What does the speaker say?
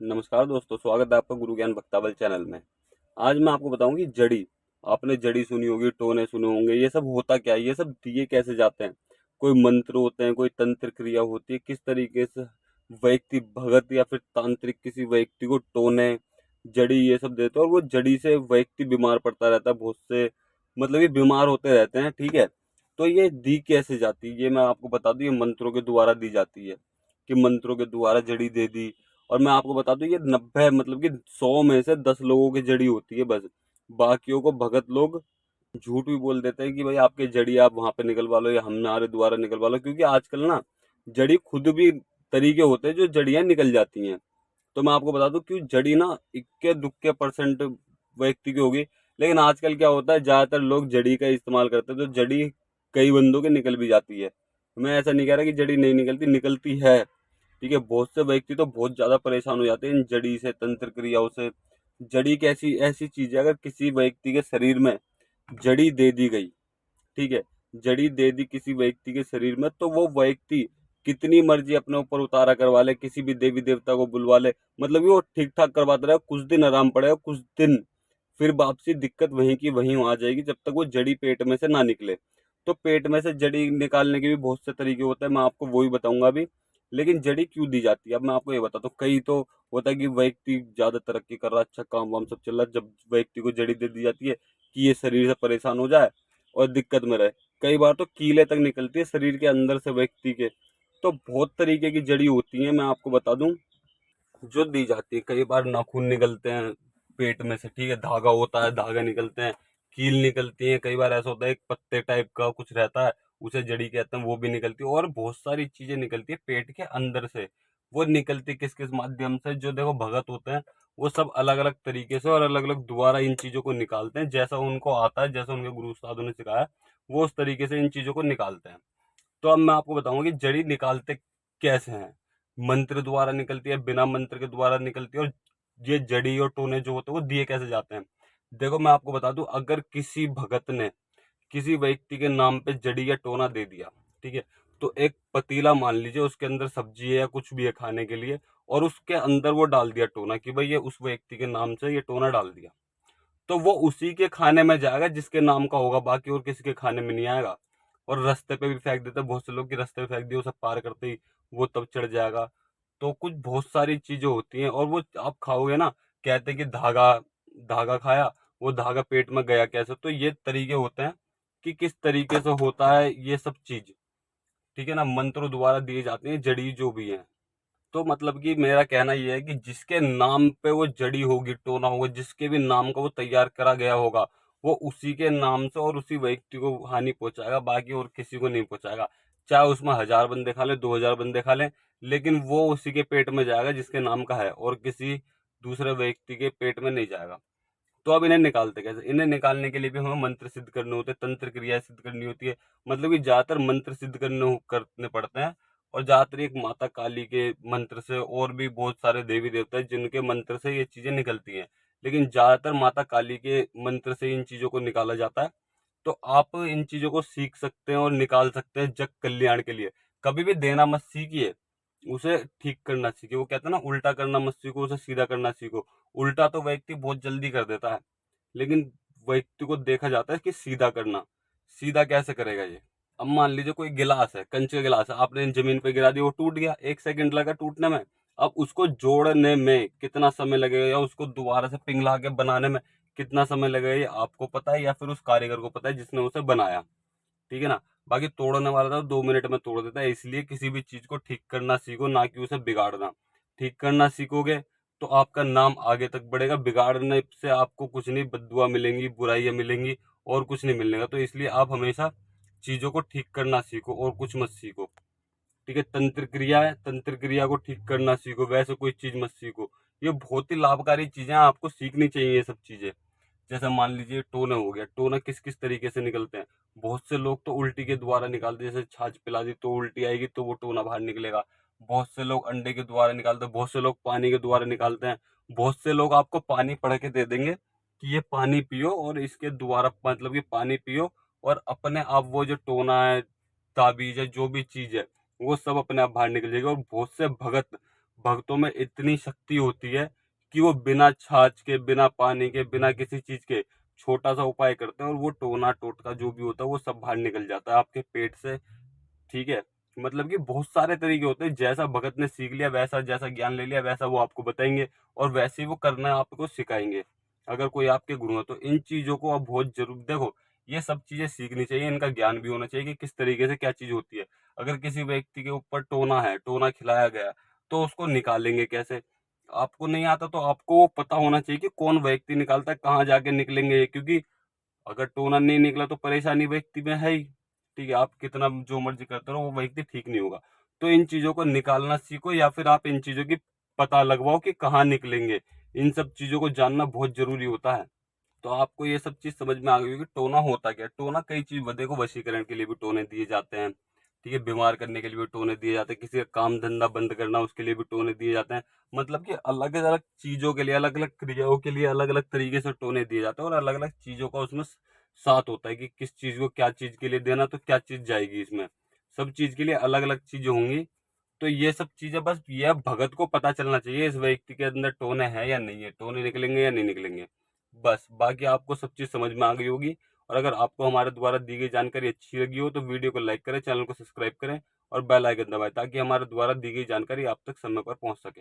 नमस्कार दोस्तों, स्वागत है आपका गुरु ज्ञान भक्तावल चैनल में। आज मैं आपको बताऊंगी जड़ी। आपने जड़ी सुनी होगी, टोने सुने होंगे। ये सब होता क्या है, ये सब दिए कैसे जाते हैं, कोई मंत्र होते हैं, कोई तंत्र क्रिया होती है, किस तरीके से व्यक्ति भगत या फिर तांत्रिक किसी व्यक्ति को टोने जड़ी ये सब देते हैं, और वो जड़ी से व्यक्ति बीमार पड़ता रहता है। बहुत से मतलब ये बीमार होते रहते हैं, ठीक है। तो ये दी कैसे जाती है, ये मैं आपको बता दूं। ये मंत्रों के द्वारा दी जाती है, कि मंत्रों के द्वारा जड़ी दे दी। और मैं आपको बता दूं, ये 90 मतलब कि 100 में से 10 लोगों की जड़ी होती है बस। बाकियों को भगत लोग झूठ भी बोल देते हैं कि भाई आपके जड़ी आप वहां पे निकलवा लो या हमारे द्वारा निकलवा लो, क्योंकि आजकल ना जड़ी खुद भी तरीके होते हैं जो जड़ियां निकल जाती हैं। तो मैं आपको बता दूं, क्यों जड़ी ना इक्के दुक्के परसेंट व्यक्ति की होगी। लेकिन आजकल क्या होता है, ज्यादातर लोग जड़ी का इस्तेमाल करते हैं, तो जड़ी कई बंदों के निकल भी जाती है। मैं ऐसा नहीं कह रहा कि जड़ी नहीं निकलती, निकलती है, ठीक है। बहुत से व्यक्ति तो बहुत ज्यादा परेशान हो जाते हैं इन जड़ी से, तंत्र क्रियाओं से। जड़ी कैसी ऐसी चीज है, अगर किसी व्यक्ति के शरीर में जड़ी दे दी गई, ठीक है, जड़ी दे दी किसी व्यक्ति के शरीर में, तो वो व्यक्ति कितनी मर्जी अपने ऊपर उतारा करवा ले, किसी भी देवी देवता को बुलवा ले, मतलब कि वो ठीक ठाक करवाता रहेगा। कुछ दिन आराम पड़ेगा, कुछ दिन फिर वापसी दिक्कत वहीं की वहीं आ जाएगी, जब तक वो जड़ी पेट में से ना निकले। तो पेट में से जड़ी निकालने के भी बहुत से तरीके होते हैं, मैं आपको वो ही बताऊंगा अभी। लेकिन जड़ी क्यों दी जाती है, अब मैं आपको ये बताता हूँ। कई तो होता है कि व्यक्ति ज्यादा तरक्की कर रहा है, अच्छा काम वाम सब चल रहा है, जब व्यक्ति को जड़ी दे दी जाती है कि ये शरीर से परेशान हो जाए और दिक्कत में रहे। कई बार तो कीले तक निकलती है शरीर के अंदर से व्यक्ति के। तो बहुत तरीके की जड़ी होती है, मैं आपको बता दूं, जो दी जाती है। कई बार नाखून निकलते हैं पेट में से, ठीक है, धागा होता है, धागा निकलते हैं, कील निकलती है। कई बार ऐसा होता है एक पत्ते टाइप का कुछ रहता है, उसे जड़ी कहते हैं, वो भी निकलती है। और बहुत सारी चीजें निकलती है पेट के अंदर से। वो निकलती किस किस माध्यम से, जो देखो भगत होते हैं वो सब अलग अलग तरीके से और अलग अलग द्वारा इन चीजों को निकालते हैं, जैसा उनको आता है, जैसा उनके गुरु उस्तादों ने सिखाया वो उस तरीके से इन चीजों को निकालते हैं। तो अब मैं आपको बताऊंगा कि जड़ी निकालते कैसे हैं। मंत्र द्वारा निकलती है, बिना मंत्र के द्वारा निकलती है। और ये जड़ी और टोने जो होते हैं वो दिए कैसे जाते हैं, देखो मैं आपको बता दूं। अगर किसी भगत ने किसी व्यक्ति के नाम पे जड़ी या टोना दे दिया, ठीक है, तो एक पतीला मान लीजिए, उसके अंदर सब्जी है या कुछ भी है खाने के लिए, और उसके अंदर वो डाल दिया टोना कि भाई ये उस व्यक्ति के नाम से ये टोना डाल दिया, तो वो उसी के खाने में जाएगा जिसके नाम का होगा, बाकी और किसी के खाने में नहीं आएगा। और रास्ते पे भी फेंक देते हैं बहुत से लोग, कि रास्ते पे फेंक दिया, उसे पार करते ही वो तब चढ़ जाएगा। तो कुछ बहुत सारी चीजें होती हैं, और वो आप खाओगे ना, कहते हैं कि धागा धागा खाया, वो धागा पेट में गया कैसे। तो ये तरीके होते हैं कि किस तरीके से होता है ये सब चीज, ठीक है ना। मंत्रों द्वारा दिए जाते हैं जड़ी जो भी है। तो मतलब कि मेरा कहना यह है कि जिसके नाम पे वो जड़ी होगी, टोना होगा, जिसके भी नाम का वो तैयार करा गया होगा, वो उसी के नाम से और उसी व्यक्ति को हानि पहुंचाएगा, बाकी और किसी को नहीं पहुंचाएगा। चाहे उसमें 1000 बंदे खा ले, 2000 बंदे खा ले, लेकिन वो उसी के पेट में जाएगा जिसके नाम का है, और किसी दूसरे व्यक्ति के पेट में नहीं जाएगा। तो अब इन्हें निकालते कैसे, इन्हें निकालने के लिए भी हमें मंत्र सिद्ध करने होते हैं, तंत्र क्रिया सिद्ध करनी होती है। मतलब कि ज्यादातर मंत्र सिद्ध करने पड़ते हैं। और ज्यादातर एक माता काली के मंत्र से, और भी बहुत सारे देवी देवता हैं जिनके मंत्र से ये चीजें निकलती हैं, लेकिन ज्यादातर माता काली के मंत्र से इन चीजों को निकाला जाता है। तो आप इन चीजों को सीख सकते हैं और निकाल सकते हैं जग कल्याण के लिए। कभी भी देना मत सीखिए, उसे ठीक करना सीखिए। वो कहते हैं ना, उल्टा करना मत सीखो, उसे सीधा करना सीखो। उल्टा तो व्यक्ति बहुत जल्दी कर देता है, लेकिन व्यक्ति को देखा जाता है कि सीधा करना। सीधा कैसे करेगा ये, अब मान लीजिए कोई गिलास है, कंच का गिलास है, आपने जमीन पे गिरा दिया, वो टूट गया, 1 सेकंड लगा टूटने में। अब उसको जोड़ने में कितना समय लगेगा, या उसको दोबारा से पिघला के बनाने में कितना समय लगेगा, ये आपको पता है या फिर उस कारीगर को पता है जिसने उसे बनाया, ठीक है ना। बाकी तोड़ने वाला था 2 मिनट में तोड़ देता है। इसलिए किसी भी चीज को ठीक करना सीखो, ना कि उसे बिगाड़ना। ठीक करना सीखोगे तो आपका नाम आगे तक बढ़ेगा। बिगाड़ने से आपको कुछ नहीं, बददुआ मिलेंगी, बुराइयां मिलेंगी, और कुछ नहीं मिलेगा। तो इसलिए आप हमेशा चीजों को ठीक करना सीखो और कुछ मत सीखो, ठीक है। तंत्र क्रिया है, तंत्र क्रिया को ठीक करना सीखो, वैसे कोई चीज मत सीखो। ये बहुत ही लाभकारी चीजें हैं, आपको सीखनी चाहिए ये सब चीजें। जैसे मान लीजिए टोना हो गया, टोना किस किस तरीके से निकलते हैं। बहुत से लोग तो उल्टी के द्वारा निकालते हैं, जैसे छाछ पिला दी तो उल्टी आएगी तो वो टोना बाहर निकलेगा। बहुत से लोग अंडे के द्वारा निकालते हैं, बहुत से लोग पानी के द्वारा निकालते हैं। बहुत से लोग आपको पानी पढ़ के दे देंगे कि ये पानी पियो, और इसके द्वारा मतलब कि पानी पियो, और अपने आप वो जो टोना है, ताबीज है, जो भी चीज है, वो सब अपने आप बाहर निकल जाएगा। और बहुत से भगत भक्तों में इतनी शक्ति होती है कि वो बिना छाछ के, बिना पानी के, बिना किसी चीज के छोटा सा उपाय करते हैं और वो टोना टोटका जो भी होता है वो सब बाहर निकल जाता है आपके पेट से। ठीक है। मतलब कि बहुत सारे तरीके होते हैं, जैसा भगत ने सीख लिया वैसा, जैसा ज्ञान ले लिया वैसा वो आपको बताएंगे और वैसे ही वो करना आपको सिखाएंगे, अगर कोई आपके गुरु है तो। इन चीजों को आप बहुत जरूर देखो, ये सब चीजें सीखनी चाहिए, इनका ज्ञान भी होना चाहिए कि किस तरीके से क्या चीज होती है। अगर किसी व्यक्ति के ऊपर टोना है, टोना खिलाया गया, तो उसको निकालेंगे कैसे? आपको नहीं आता तो आपको वो पता होना चाहिए कि कौन व्यक्ति निकालता है, कहाँ जाके निकलेंगे ये, क्योंकि अगर टोना नहीं निकला तो परेशानी व्यक्ति में है ही। ठीक है, आप कितना जो मर्जी करते रहो वो व्यक्ति ठीक नहीं होगा। तो इन चीजों को निकालना सीखो, या फिर आप इन चीजों की पता लगवाओ कि कहाँ निकलेंगे। इन सब चीजों को जानना बहुत जरूरी होता है। तो आपको ये सब चीज समझ में आ गई होगी टोना होता क्या है। टोना कई चीज, देखो वशीकरण के लिए भी टोने दिए जाते हैं। ठीक है, बीमार करने के लिए भी टोने दिए जाते हैं, किसी का काम धंधा बंद करना उसके लिए भी टोने दिए जाते हैं। मतलब कि अलग अलग चीजों के लिए, अलग अलग क्रियाओं के लिए अलग अलग तरीके से टोने दिए जाते हैं, और अलग अलग चीजों का उसमें साथ होता है कि किस चीज को क्या चीज के लिए देना, तो क्या चीज जाएगी इसमें। सब चीज के लिए अलग अलग चीजें होंगी। तो ये सब चीजें बस ये भगत को पता चलना चाहिए इस व्यक्ति के अंदर टोने हैं या नहीं है, टोने निकलेंगे या नहीं निकलेंगे। बस बाकी आपको सब चीज समझ में आ गई होगी। और अगर आपको हमारे द्वारा दी गई जानकारी अच्छी लगी हो तो वीडियो को लाइक करें, चैनल को सब्सक्राइब करें और बेल आइकन दबाएं, ताकि हमारे द्वारा दी गई जानकारी आप तक समय पर पहुंच सके।